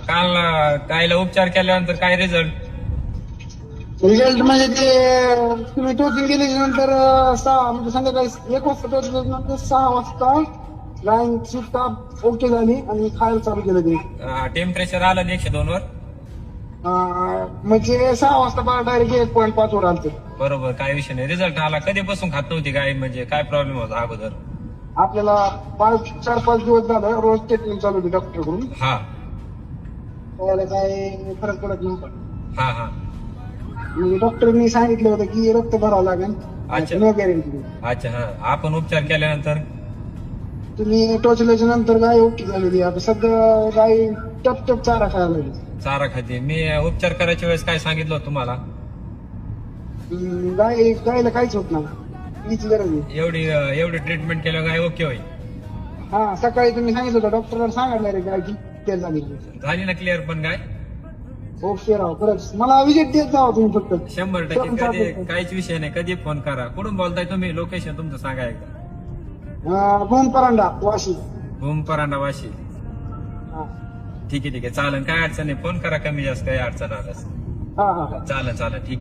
काल गायला उपचार केल्यानंतर काय रिझल्ट? रिझल्ट म्हणजे ते तुम्ही टोचून गेल्याच्या नंतर 6 म्हणजे संध्याकाळी 1 वाजता टोचल्याच्या नंतर 6 वाजता गायची ताप ओके झाली आणि खायला चालू केलं ते. टेम्परेचर आलं 102 वर. म्हणजे 6 वाजता डायरेक्ट 1.5 वर आलते. बरोबर, काय विषय नाही. रिझल्ट आला. कधीपासून खात नव्हती गाय, म्हणजे काय प्रॉब्लेम होता अगोदर? आपल्याला 4-5 दिवस झालं रोज ट्रीटमेंट चालू होती डॉक्टरकडून. हा त्याला काय फरक पडत नव्हता. हा हा म्हणजे डॉक्टरनी सांगितलं होतं की रक्त भरावं लागेल. अच्छा. No guarantee. अच्छा. हा, आपण उपचार केल्यानंतर तुम्ही टोचल्याच्या नंतर गाय ओके झालेली. आता सध्या गाय टप टप चारा खायला लागली. चारा खाते. मी उपचार करायच्या वेळेस काय सांगितलं होतं तुम्हाला? गायला काहीच होत नाही. हीच गरज आहे. एवढी ट्रीटमेंट केल्यावर गाय ओके होईल. हा, सकाळी तुम्ही सांगितलं होतं डॉक्टरला सांगितलं रे गायची तेल झाली. झाली ना क्लिअर पण गाय? ओके राव, खरंच मला विजिट देत जावा तुम्ही फक्त. 100%. कधी काहीच विषय नाही. कधी फोन करा. कुठून बोलताय तुम्ही? लोकेशन तुमचं सांगा एकदा. भूम परांडा वाशी. भूम परांडा वाशी. हा ठीक आहे. चालेल, काय अडचण नाही. फोन करा कमी जास्त काही अडचण आल्यास. हा हा. चालेल ठीक.